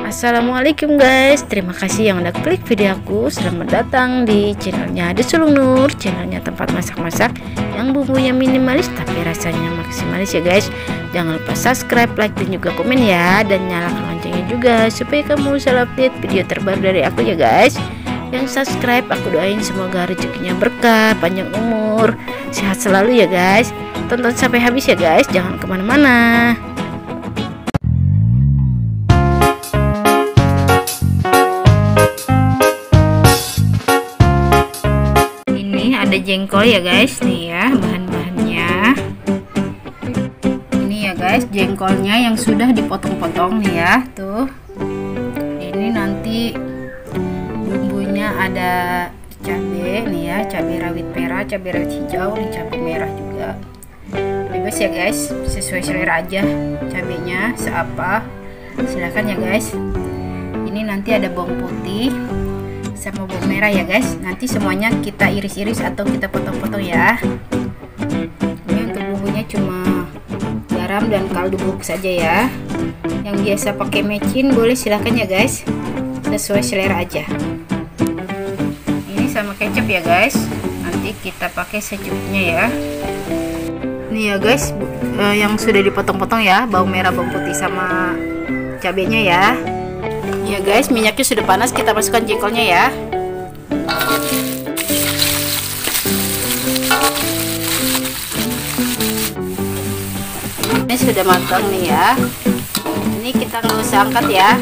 Assalamualaikum guys, terima kasih yang udah klik video aku. Selamat datang di channelnya Ade Sulung Nur, channelnya tempat masak-masak yang bumbunya minimalis tapi rasanya maksimalis ya guys. Jangan lupa subscribe, like dan juga komen ya, dan nyalakan loncengnya juga supaya kamu selalu update video terbaru dari aku ya guys. Yang subscribe aku doain semoga rezekinya berkah, panjang umur, sehat selalu ya guys. Tonton sampai habis ya guys, jangan kemana-mana. Ada jengkol ya guys, nih ya bahan-bahannya. Ini ya guys jengkolnya yang sudah dipotong-potong nih ya, tuh. Ini nanti bumbunya ada cabai nih ya, cabai rawit merah, cabai rawit hijau, nih cabai merah juga. Bebas ya guys, sesuai selera aja cabainya seapa. Silakan ya guys. Ini nanti ada bawang putih sama bawang merah ya guys, nanti semuanya kita iris-iris atau kita potong-potong ya. Ini untuk bumbunya cuma garam dan kaldu bubuk saja ya. Yang biasa pakai mecin boleh silahkan ya guys, sesuai selera aja. Ini sama kecap ya guys, nanti kita pakai secukupnya ya. Ini ya guys yang sudah dipotong-potong ya, bawang merah, bawang putih sama cabenya ya. Ya guys, minyaknya sudah panas, kita masukkan jengkolnya ya. Ini sudah matang nih ya. Ini kita nggak usah angkat ya,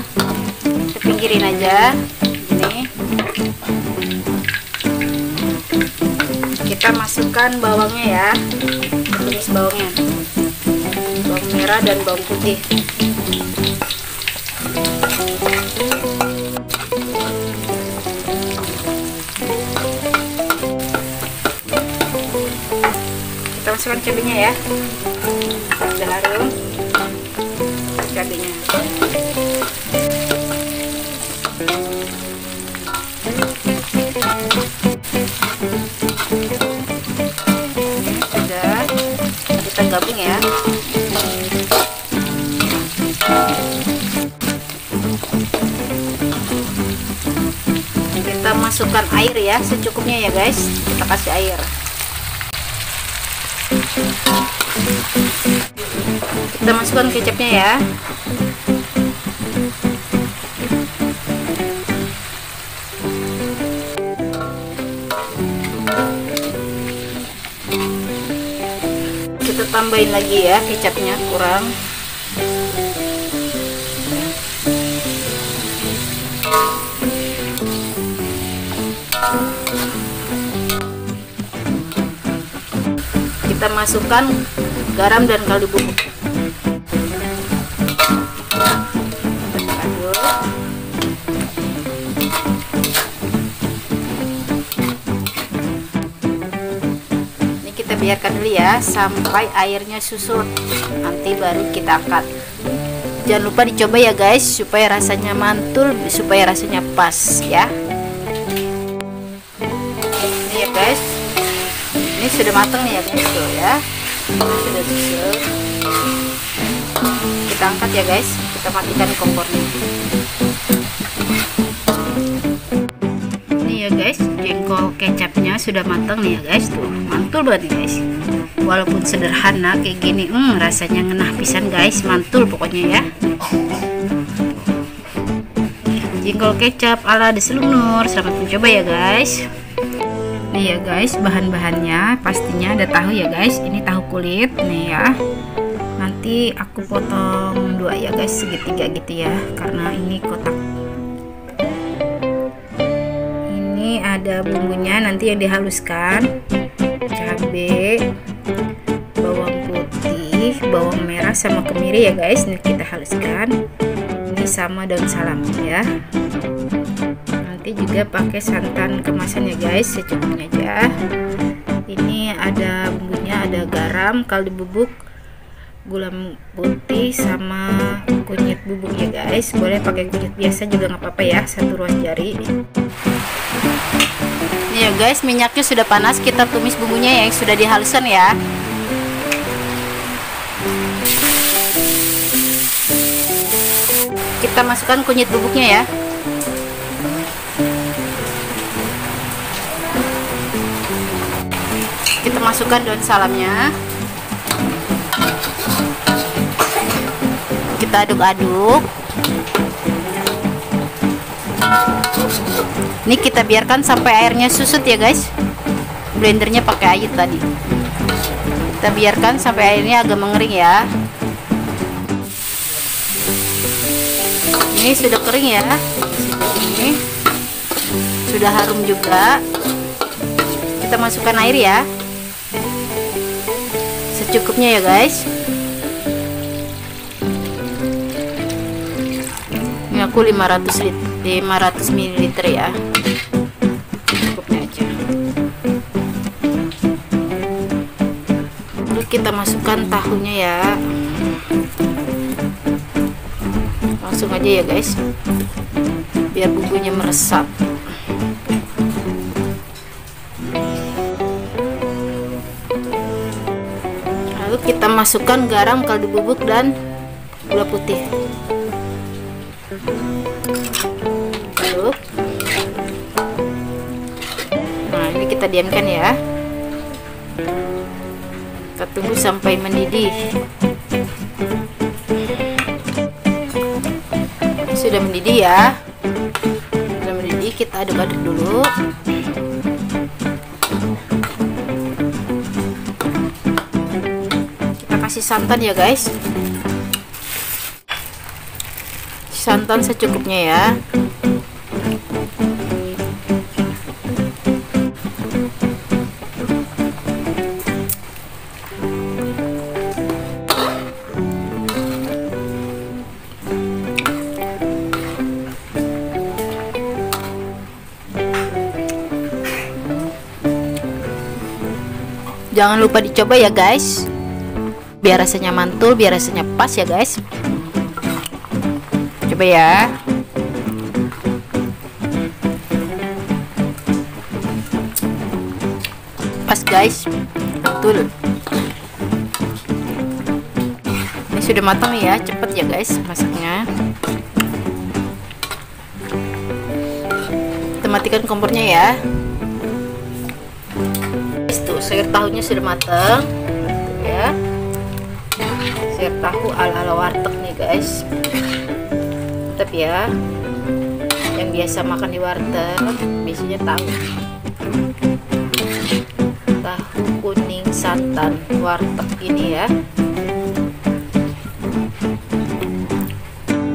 kita pinggirin aja. Ini kita masukkan bawangnya ya, tumis bawangnya, bawang merah dan bawang putih. Kita masukkan cabenya ya, udah harum cabenya. Sudah, kita gabung ya. Kita masukkan air ya, secukupnya ya guys, kita kasih air. Kita masukkan kecapnya ya. Kita tambahin lagi ya kecapnya, kurang. Kita masukkan garam dan kaldu bubuk. Ini kita biarkan dulu ya sampai airnya susut, nanti baru kita angkat. Jangan lupa dicoba ya guys, supaya rasanya mantul, supaya rasanya pas ya. Ini ya guys, ini sudah matang nih ya guys, tuh ya, sudah susut. Kita angkat ya guys, kita matikan kompornya. Ini ya guys, jengkol kecapnya sudah matang nih ya guys, tuh mantul banget guys. Walaupun sederhana kayak gini, rasanya ngenah pisan guys, mantul pokoknya ya. Jengkol kecap ala Ade Sulung Nur, selamat mencoba ya guys. Nih ya guys, bahan-bahannya pastinya ada tahu ya guys. Ini tahu kulit nih ya. Nanti aku potong dua ya guys, segitiga gitu ya, karena ini kotak. Ini ada bumbunya nanti yang dihaluskan, cabai, bawang putih, bawang merah sama kemiri ya guys. Ini kita haluskan. Ini sama daun salam ya. Nanti juga pakai santan kemasan ya guys, secukupnya aja. Ini ada bumbunya, ada garam, kaldu bubuk, gula putih sama kunyit bubuk ya guys. Boleh pakai kunyit biasa juga nggak apa-apa ya, 1 ruas jari. Ini ya guys, minyaknya sudah panas, kita tumis bumbunya yang sudah dihaluskan ya. Kita masukkan kunyit bubuknya ya. Kita masukkan daun salamnya. Kita aduk-aduk. Ini kita biarkan sampai airnya susut ya guys. Blendernya pakai air tadi. Kita biarkan sampai airnya agak mengering ya. Ini sudah kering ya. Ini sudah harum juga. Kita masukkan air ya, secukupnya ya guys. Ini aku 500 ml ya, cukupnya aja. Lalu kita masukkan tahunya ya, langsung aja ya guys, biar bumbunya meresap. Lalu kita masukkan garam, kaldu bubuk, dan gula putih. Lalu, nah ini kita diamkan ya. Kita tunggu sampai mendidih. Sudah mendidih ya. Sudah mendidih, kita aduk-aduk dulu. Kasih santan ya guys, santan secukupnya ya. Jangan lupa dicoba ya guys, biar rasanya mantul, biar rasanya pas ya guys. Coba ya. Pas guys, betul. Ini sudah matang ya, cepet ya guys masaknya. Kita matikan kompornya ya. Tuh, sayur tahunya sudah matang ya. Sayur tahu ala-ala warteg nih guys. Mantap ya. Yang biasa makan di warteg biasanya tahu kuning santan warteg ini ya.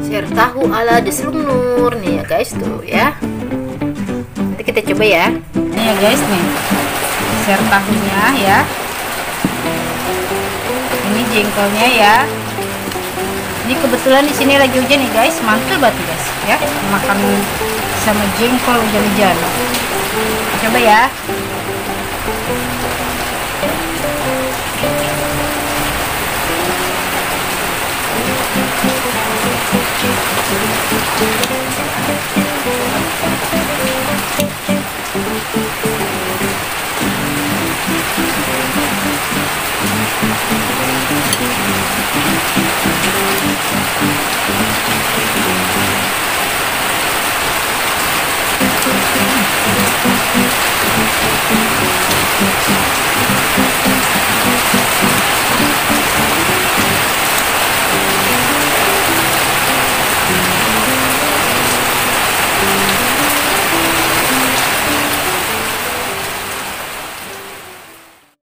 Sayur tahu ala Deslung Nur nih ya guys tuh ya. Nanti kita coba ya. Ini ya guys nih, sayur tahunya ya. Ini jengkolnya ya. Ini kebetulan di sini lagi hujan nih guys, mantul banget guys ya. Makan sama jengkol hujan-hujan. Coba ya.